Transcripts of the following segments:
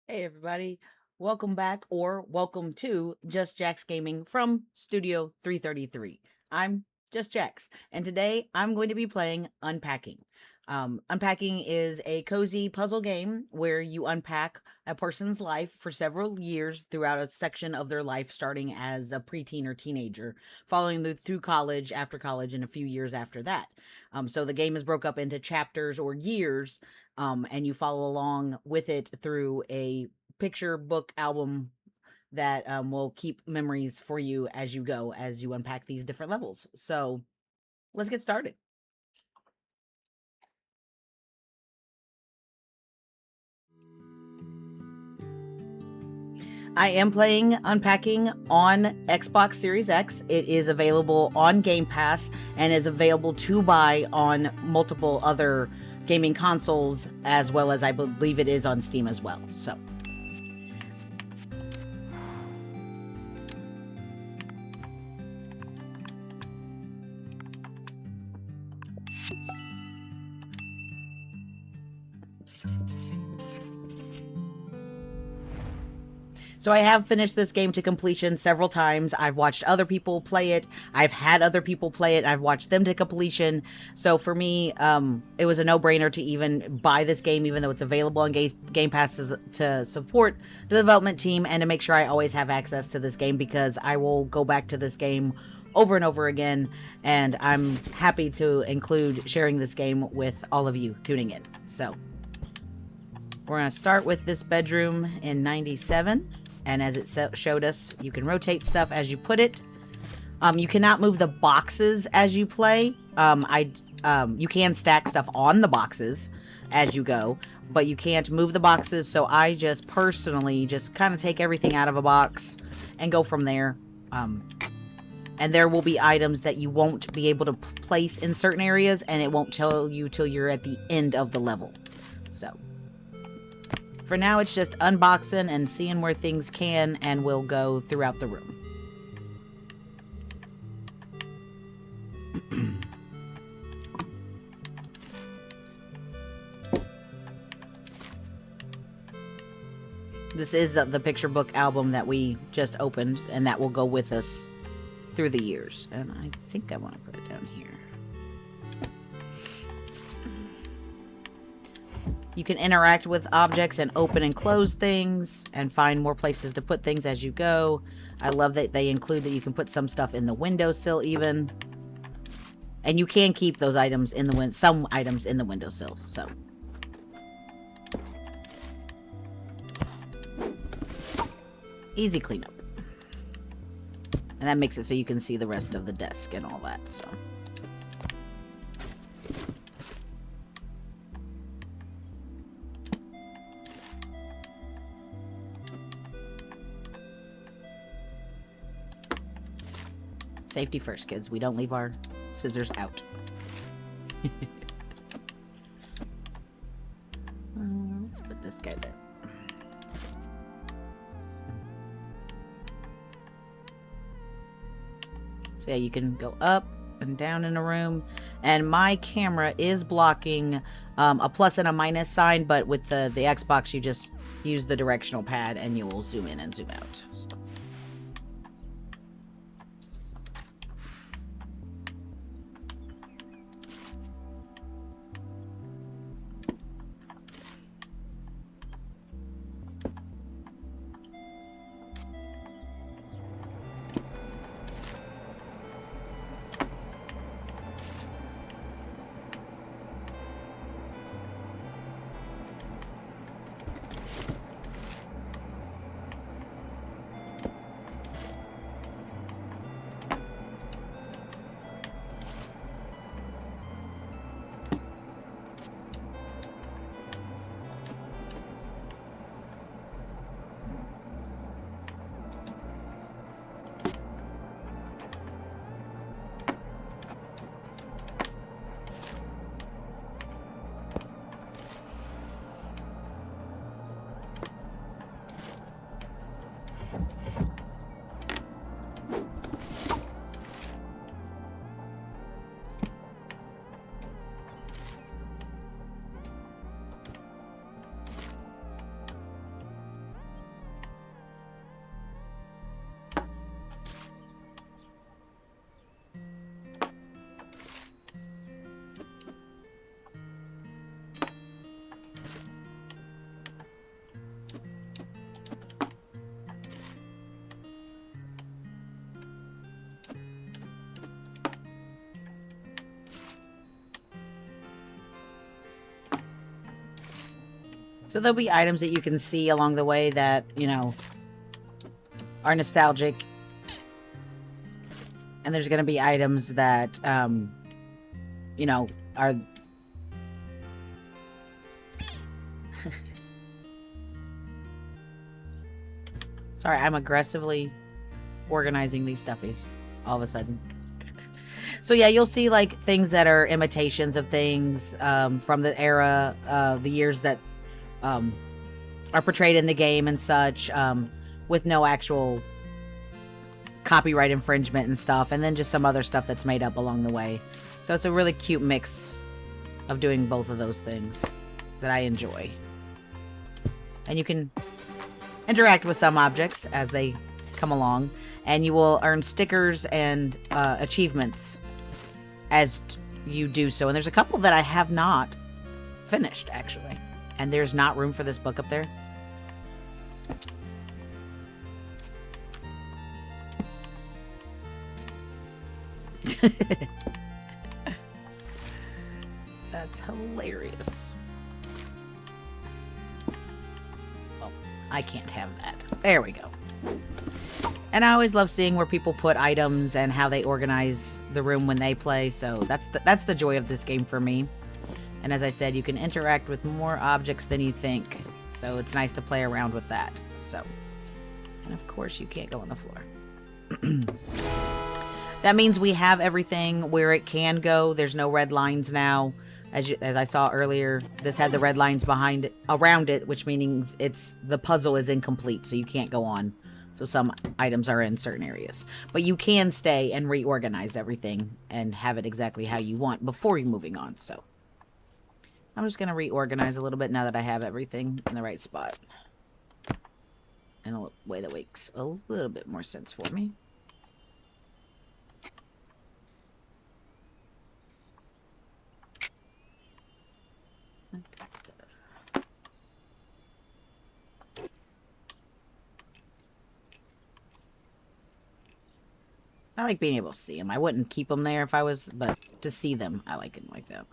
Hey everybody, welcome back or welcome to Just Jax Gaming from Studio 333. I'm Just Jax, and today I'm going to be playing Unpacking. Unpacking is a cozy puzzle game where you unpack a person's life for several years throughout a section of their life, starting as a preteen or teenager, following through college, after college, and a few years after that. So the game is broke up into chapters or years, and you follow along with it through a picture book album that will keep memories for you as you go, as you unpack these different levels. So let's get started. I am playing Unpacking on Xbox Series X. It is available on Game Pass and is available to buy on multiple other gaming consoles, as well as I believe it is on Steam as well. So I have finished this game to completion several times. I've watched other people play it. I've had other people play it. I've watched them to completion. So for me, it was a no-brainer to even buy this game, even though it's available on Game Pass to support the development team and to make sure I always have access to this game, because I will go back to this game over and over again, and I'm happy to include sharing this game with all of you tuning in. So we're going to start with this bedroom in 97. And as it showed us, you can rotate stuff as you put it. You cannot move the boxes as you play. You can stack stuff on the boxes as you go, but you can't move the boxes. So I just personally just kind of take everything out of a box and go from there. And there will be items that you won't be able to place in certain areas, and it won't tell you till you're at the end of the level. So for now, it's just unboxing and seeing where things can and will go throughout the room. This is the picture book album that we just opened, and that will go with us through the years. And I think I want to put it down here. You can interact with objects and open and close things and find more places to put things as you go. I love that they include that you can put some stuff in the windowsill even. And you can keep those items in the some items in the windowsill. So easy cleanup. And that makes it so you can see the rest of the desk and all that. So safety first, kids. We don't leave our scissors out. Let's put this guy there. So yeah, you can go up and down in a room. And my camera is blocking a plus and a minus sign, but with the Xbox, you just use the directional pad and you will zoom in and zoom out. So. So there'll be items that you can see along the way that, you know, are nostalgic. And there's going to be items that, you know, are... Sorry, I'm aggressively organizing these stuffies all of a sudden. So yeah, you'll see like things that are imitations of things from the era, the years that are portrayed in the game and such, with no actual copyright infringement and stuff, and then just some other stuff that's made up along the way. So it's a really cute mix of doing both of those things that I enjoy. And you can interact with some objects as they come along, and you will earn stickers and achievements as you do so. And there's a couple that I have not finished, actually. And there's not room for this book up there. That's hilarious. Oh, I can't have that. There we go. And I always love seeing where people put items and how they organize the room when they play. So that's the joy of this game for me. And as I said, you can interact with more objects than you think. So it's nice to play around with that. So, and of course you can't go on the floor. That means we have everything where it can go. There's no red lines now. As I saw earlier, this had the red lines behind it, around it, which means the puzzle is incomplete, so you can't go on. So some items are in certain areas. But you can stay and reorganize everything and have it exactly how you want before you're moving on. So I'm just going to reorganize a little bit now that I have everything in the right spot. In a way that makes a little bit more sense for me. I like being able to see them. I wouldn't keep them there if I was, but to see them, I like it like that.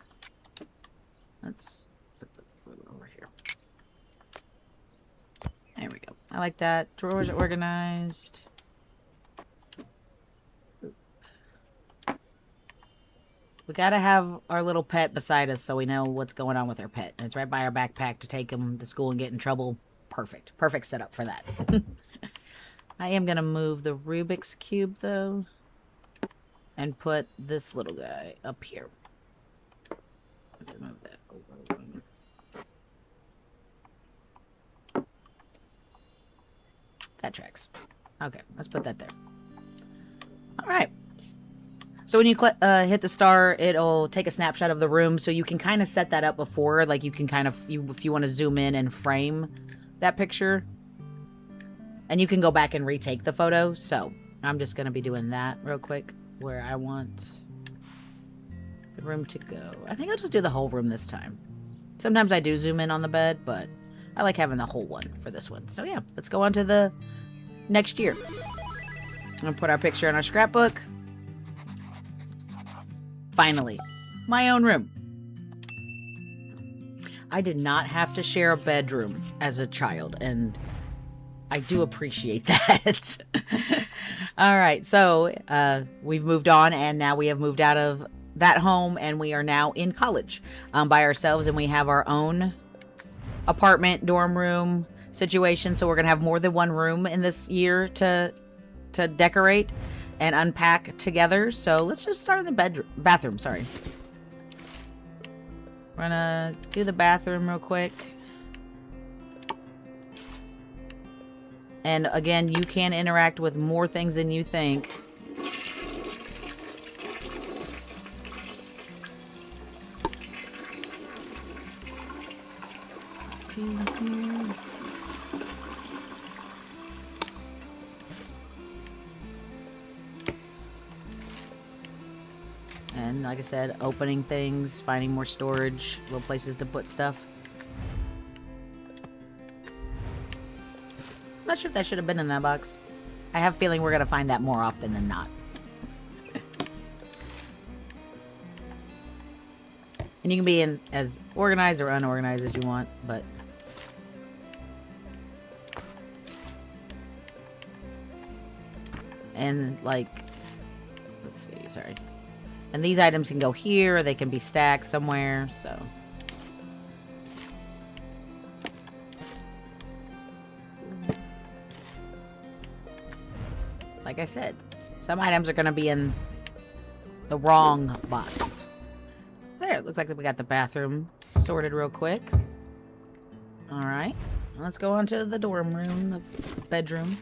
Let's put the ruler over here. There we go. I like that. Drawers are organized. We gotta have our little pet beside us so we know what's going on with our pet. And it's right by our backpack to take him to school and get in trouble. Perfect. Perfect setup for that. I am gonna move the Rubik's Cube, though. And put this little guy up here. Have to move that over. That tracks. Okay, let's put that there. Alright. So when you hit the star, it'll take a snapshot of the room, so you can kind of set that up before. Like, you can kind of, if you want to zoom in and frame that picture. And you can go back and retake the photo. So I'm just going to be doing that real quick, where I want the room to go. I think I'll just do the whole room this time. Sometimes I do zoom in on the bed, but I like having the whole one for this one. So yeah, let's go on to the next year. I'm going to put our picture in our scrapbook. Finally, my own room. I did not have to share a bedroom as a child, and I do appreciate that. All right, so we've moved on, and now we have moved out of that home, and we are now in college by ourselves, and we have our own apartment, dorm room situation. So we're gonna have more than one room in this year to decorate and unpack together. So let's just start in the bathroom. Sorry, we're gonna do the bathroom real quick. And again, you can interact with more things than you think. And like I said, opening things, finding more storage, little places to put stuff. I'm not sure if that should have been in that box. I have a feeling we're going to find that more often than not. And you can be in as organized or unorganized as you want, but And, like, let's see, sorry. And these items can go here, or they can be stacked somewhere, so. Like I said, some items are going to be in the wrong box. There, it looks like we got the bathroom sorted real quick. Alright, let's go on to the dorm room, the bedroom.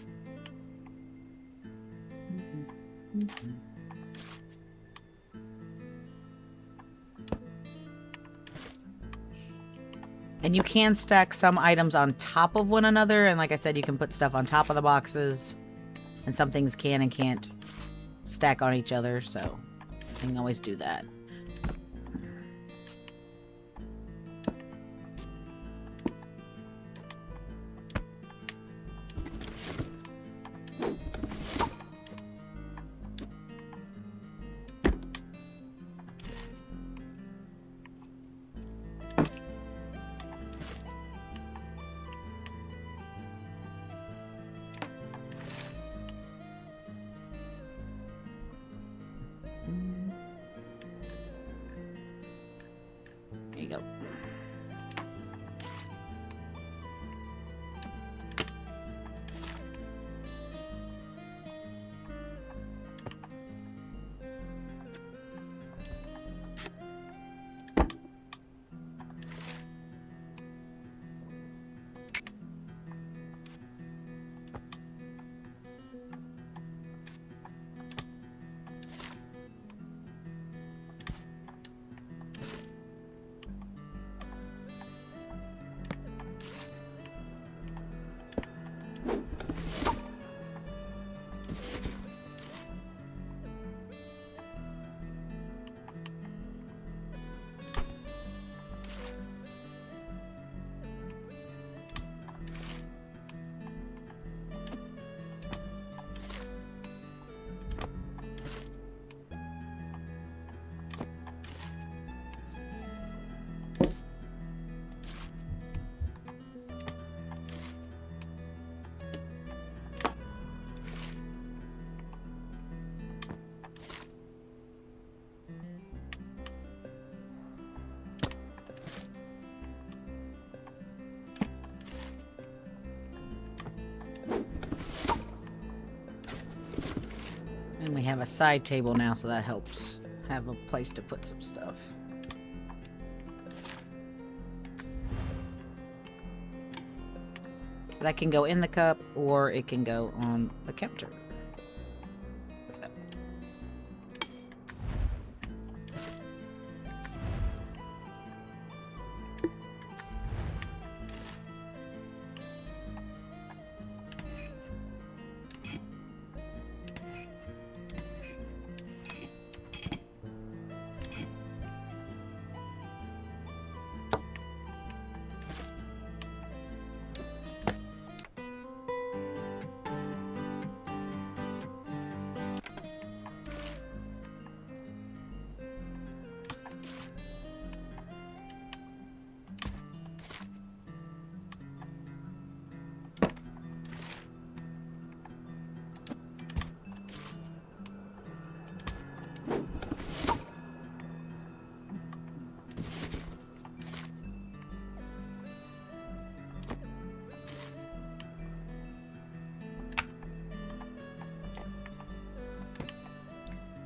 And you can stack some items on top of one another, and like I said, you can put stuff on top of the boxes, and some things can and can't stack on each other, so you can always do that. There you go. And we have a side table now, so that helps have a place to put some stuff. So that can go in the cup, or it can go on the counter. So.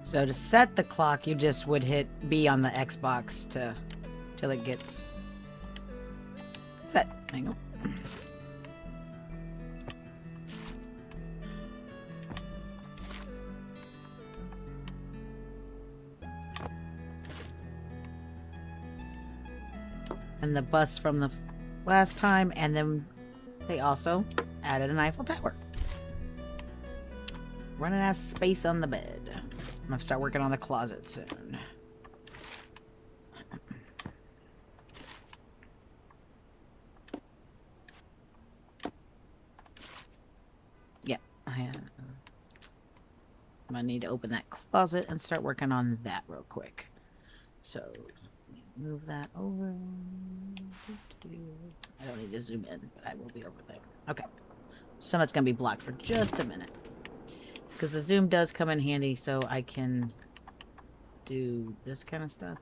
So to set the clock, you just would hit B on the Xbox till it gets set. Hang on. And the bus from the last time, and then they also added an Eiffel Tower. Running out of space on the bed. I'm gonna start working on the closet soon. Yep, I'm gonna need to open that closet and start working on that real quick. So, move that over. I don't need to zoom in, but I will be over there. Okay. So that's gonna be blocked for just a minute. Because the zoom does come in handy, so I can do this kind of stuff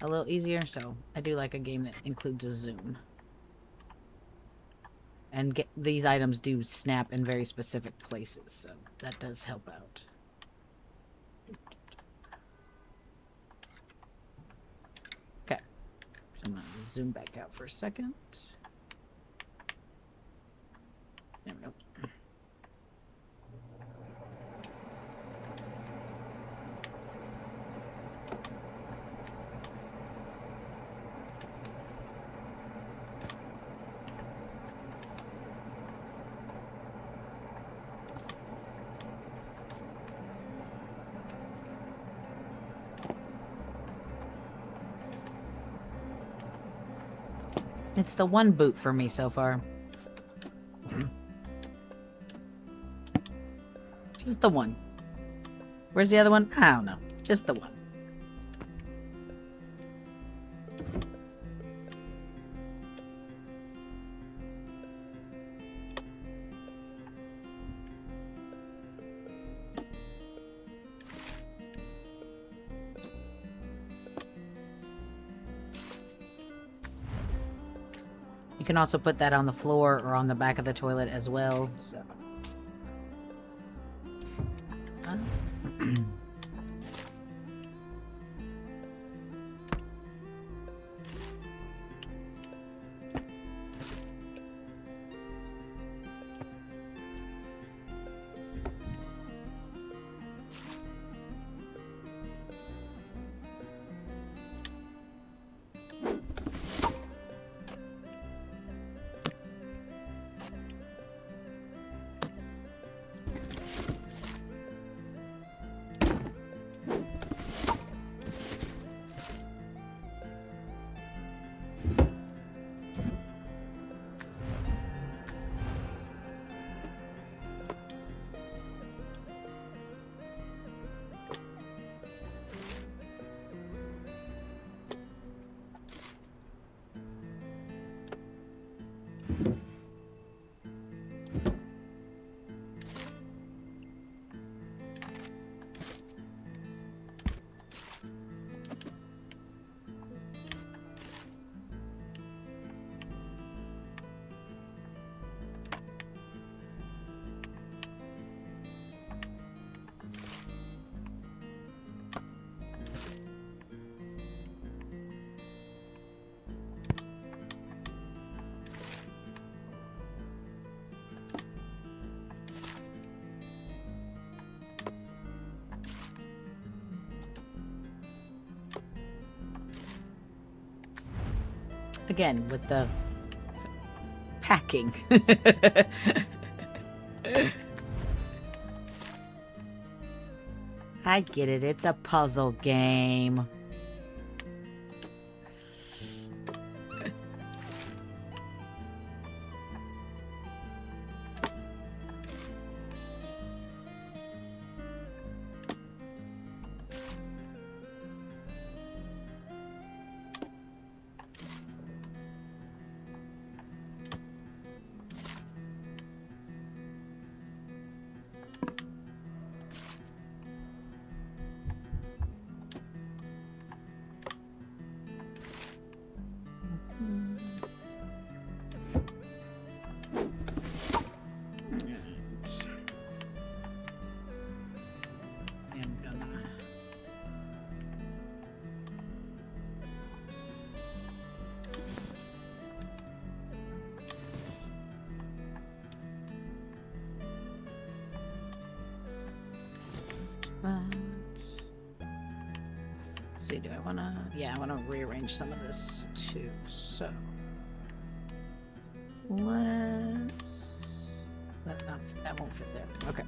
a little easier. So I do like a game that includes a zoom. And these items do snap in very specific places, so that does help out. Okay, so I'm going to zoom back out for a second. There we go. It's the one boot for me so far. Just the one. Where's the other one? I don't know. Just the one. You can also put that on the floor or on the back of the toilet as well, so. Again, with the packing. I get it. It's a puzzle game. See, do I want to... Yeah, I want to rearrange some of this too, so... Let's... That won't fit there. Okay.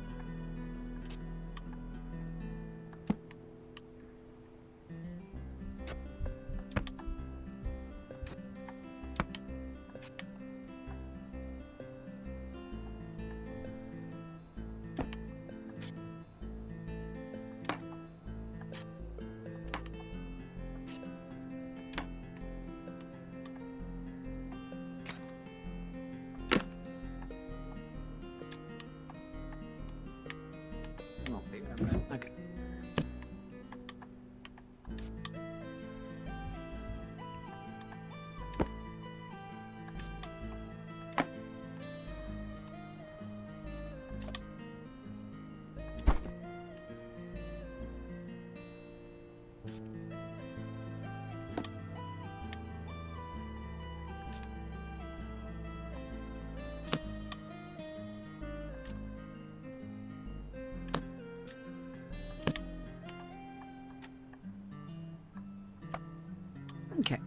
Okay.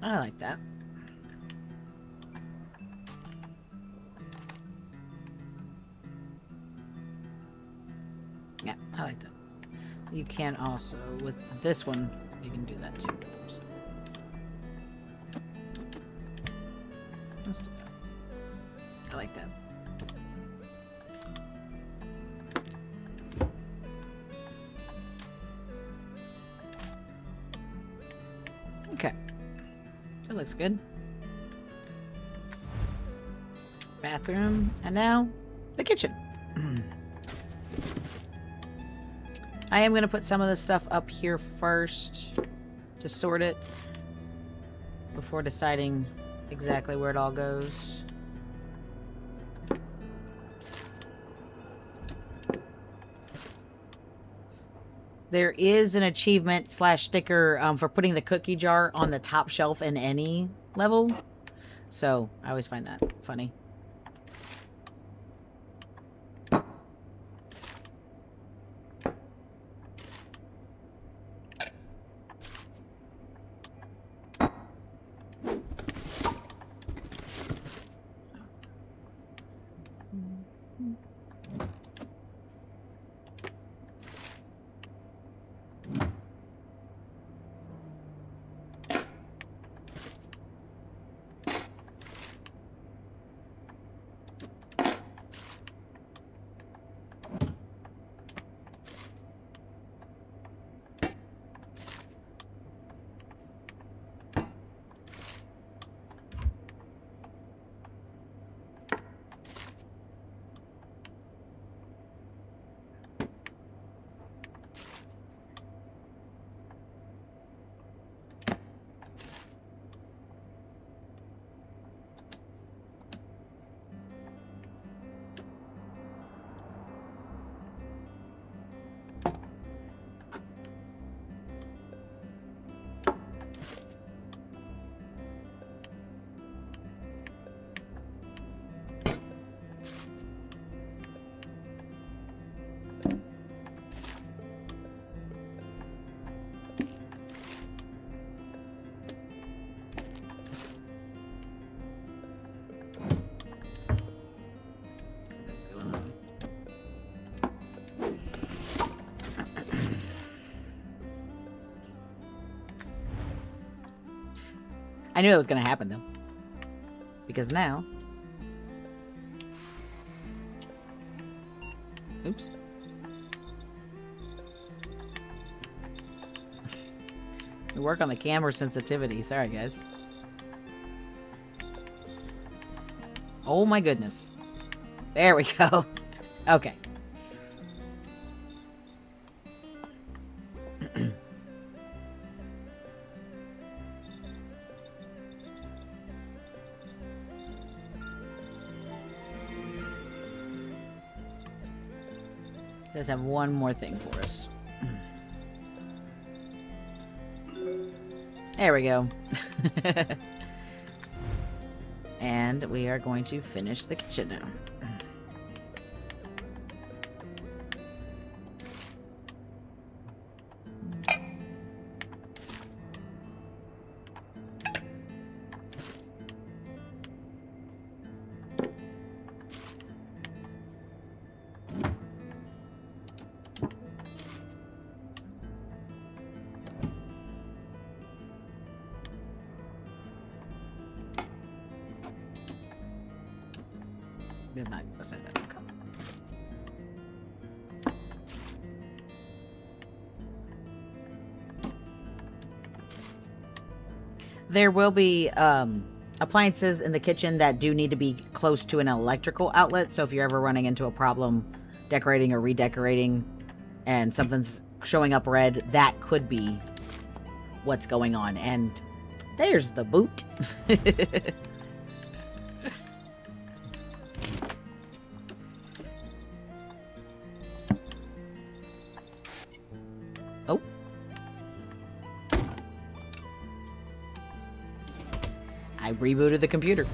I like that. Yeah, I like that. You can also, with this one, you can do that too. So. Let's do that. I like that. Okay. That looks good. Bathroom. And now, the kitchen. I am going to put some of this stuff up here first to sort it before deciding exactly where it all goes. There is an achievement / sticker for putting the cookie jar on the top shelf in any level. So, I always find that funny. I knew that was going to happen, though. Because now... Oops. We work on the camera sensitivity. Sorry, guys. Oh my goodness. There we go. Okay. Does have one more thing for us. There we go. And we are going to finish the kitchen now. It's not going to send that. There will be appliances in the kitchen that do need to be close to an electrical outlet. So if you're ever running into a problem decorating or redecorating and something's showing up red, that could be what's going on. And there's the boot. Oh. I rebooted the computer.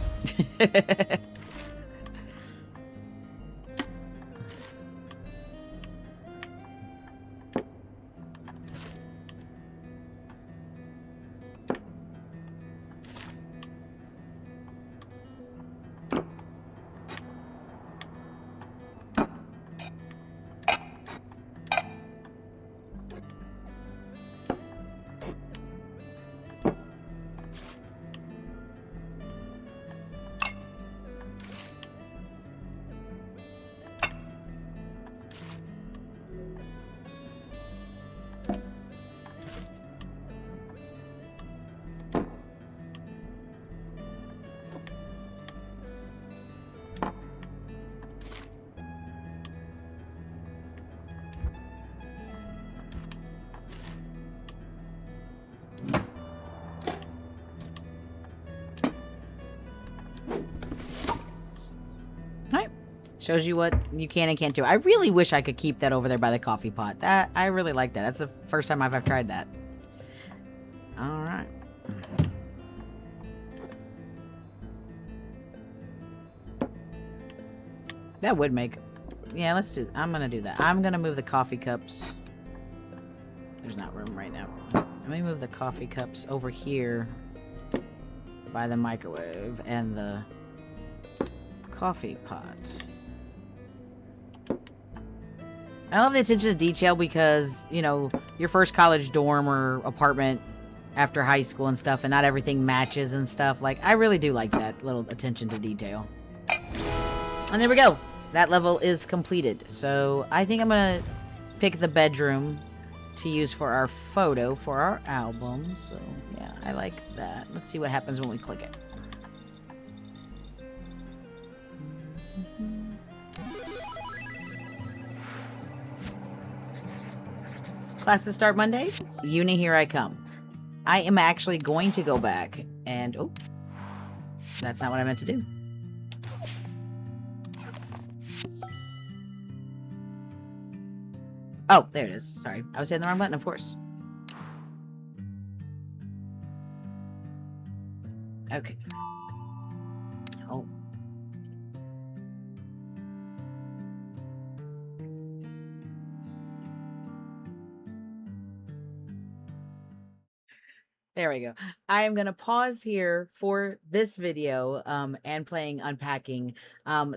Shows you what you can and can't do. I really wish I could keep that over there by the coffee pot. I really like that. That's the first time I've tried that. All right. That would make... Yeah, let's do... I'm gonna do that. I'm gonna move the coffee cups. There's not room right now. Let me move the coffee cups over here by the microwave and the coffee pot. I love the attention to detail because, you know, your first college dorm or apartment after high school and stuff, and not everything matches and stuff. Like, I really do like that little attention to detail. And there we go. That level is completed. So I think I'm gonna pick the bedroom to use for our photo for our album. So yeah, I like that. Let's see what happens when we click it. Classes start Monday. Uni, here I come. I am actually going to go back and... Oh, that's not what I meant to do. Oh, there it is. Sorry. I was hitting the wrong button, of course. Okay. Oh. There we go. I am going to pause here for this video and playing Unpacking.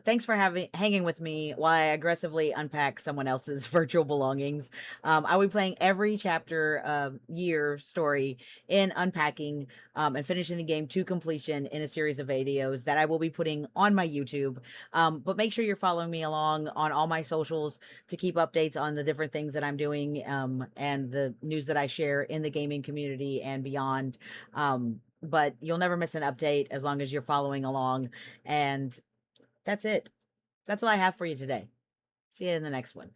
Thanks for hanging with me while I aggressively unpack someone else's virtual belongings. I will be playing every chapter, year story in Unpacking and finishing the game to completion in a series of videos that I will be putting on my YouTube. But make sure you're following me along on all my socials to keep updates on the different things that I'm doing and the news that I share in the gaming community and beyond. But you'll never miss an update as long as you're following along. And that's it. That's all I have for you today. See you in the next one.